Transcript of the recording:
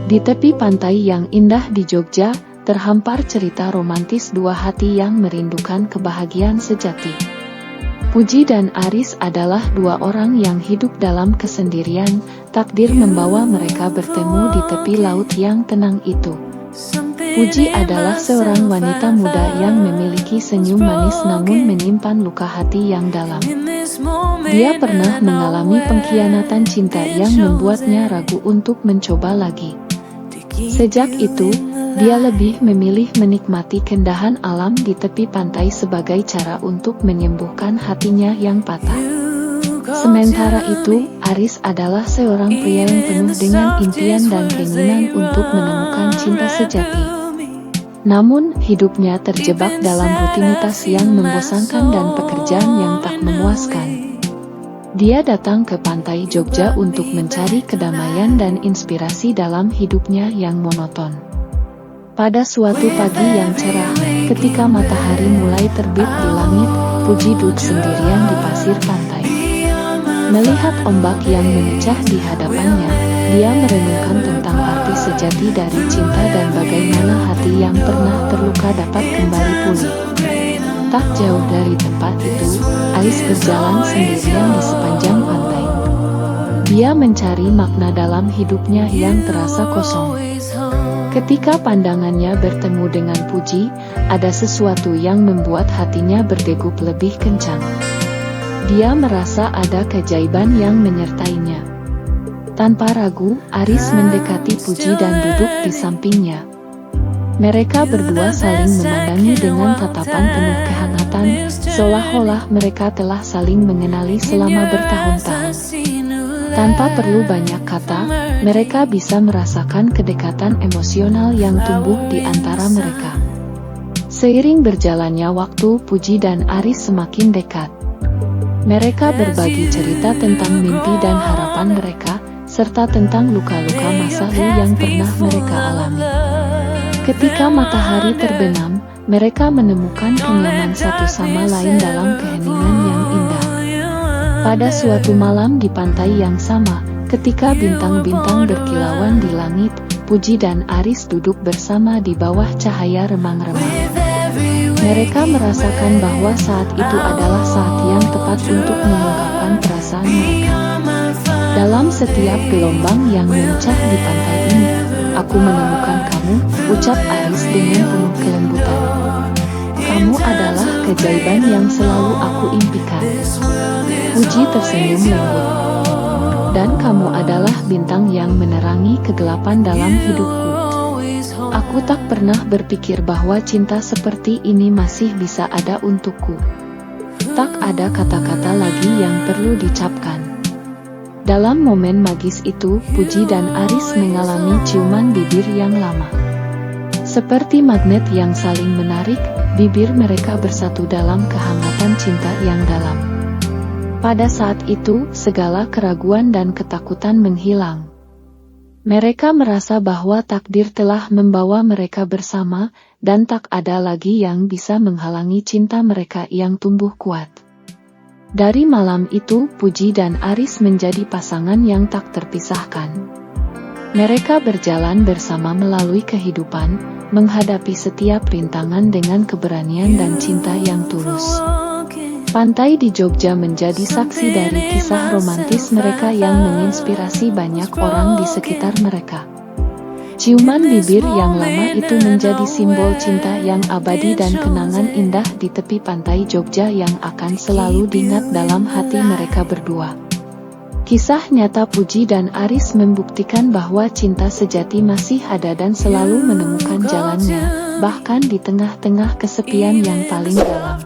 Di tepi pantai yang indah di Jogja, terhampar cerita romantis dua hati yang merindukan kebahagiaan sejati. Puji dan Aris adalah dua orang yang hidup dalam kesendirian, takdir membawa mereka bertemu di tepi laut yang tenang itu. Puji adalah seorang wanita muda yang memiliki senyum manis namun menyimpan luka hati yang dalam. Dia pernah mengalami pengkhianatan cinta yang membuatnya ragu untuk mencoba lagi. Sejak itu, dia lebih memilih menikmati keindahan alam di tepi pantai sebagai cara untuk menyembuhkan hatinya yang patah. Sementara itu, Aris adalah seorang pria yang penuh dengan impian dan keinginan untuk menemukan cinta sejati. Namun, hidupnya terjebak dalam rutinitas yang membosankan dan pekerjaan yang tak memuaskan. Dia datang ke pantai Jogja untuk mencari kedamaian dan inspirasi dalam hidupnya yang monoton. Pada suatu pagi yang cerah, ketika matahari mulai terbit di langit, Puji duduk sendirian di pasir pantai. Melihat ombak yang memecah di hadapannya, dia merenungkan tentang arti sejati dari cinta dan bagaimana hati yang pernah terluka dapat kembali pulih. Tak jauh dari tempat itu, Aris berjalan sendirian di sepanjang pantai. Dia mencari makna dalam hidupnya yang terasa kosong. Ketika pandangannya bertemu dengan Puji, ada sesuatu yang membuat hatinya berdegup lebih kencang. Dia merasa ada keajaiban yang menyertainya. Tanpa ragu, Aris mendekati Puji dan duduk di sampingnya. Mereka berdua saling memandangi dengan tatapan penuh kehangatan, seolah-olah mereka telah saling mengenali selama bertahun-tahun. Tanpa perlu banyak kata, mereka bisa merasakan kedekatan emosional yang tumbuh di antara mereka. Seiring berjalannya waktu, Puji dan Aris semakin dekat. Mereka berbagi cerita tentang mimpi dan harapan mereka, serta tentang luka-luka masa lalu yang pernah mereka alami. Ketika matahari terbenam, mereka menemukan kenyamanan satu sama lain dalam keheningan yang indah. Pada suatu malam di pantai yang sama, ketika bintang-bintang berkilauan di langit, Puji dan Aris duduk bersama di bawah cahaya remang-remang. Mereka merasakan bahwa saat itu adalah saat yang tepat untuk mengungkapkan perasaan mereka. Dalam setiap gelombang yang memecah di pantai ini, "Aku menemukan kamu," ucap Aris dengan penuh kelembutan. "Kamu adalah keajaiban yang selalu aku impikan." Puji tersenyum lembut. "Dan kamu adalah bintang yang menerangi kegelapan dalam hidupku. Aku tak pernah berpikir bahwa cinta seperti ini masih bisa ada untukku." Tak ada kata-kata lagi yang perlu dicapkan. Dalam momen magis itu, Puji dan Aris mengalami ciuman bibir yang lama. Seperti magnet yang saling menarik, bibir mereka bersatu dalam kehangatan cinta yang dalam. Pada saat itu, segala keraguan dan ketakutan menghilang. Mereka merasa bahwa takdir telah membawa mereka bersama, dan tak ada lagi yang bisa menghalangi cinta mereka yang tumbuh kuat. Dari malam itu, Puji dan Aris menjadi pasangan yang tak terpisahkan. Mereka berjalan bersama melalui kehidupan, menghadapi setiap rintangan dengan keberanian dan cinta yang tulus. Pantai di Jogja menjadi saksi dari kisah romantis mereka yang menginspirasi banyak orang di sekitar mereka. Ciuman bibir yang lama itu menjadi simbol cinta yang abadi dan kenangan indah di tepi pantai Jogja yang akan selalu diingat dalam hati mereka berdua. Kisah nyata Puji dan Aris membuktikan bahwa cinta sejati masih ada dan selalu menemukan jalannya, bahkan di tengah-tengah kesepian yang paling dalam.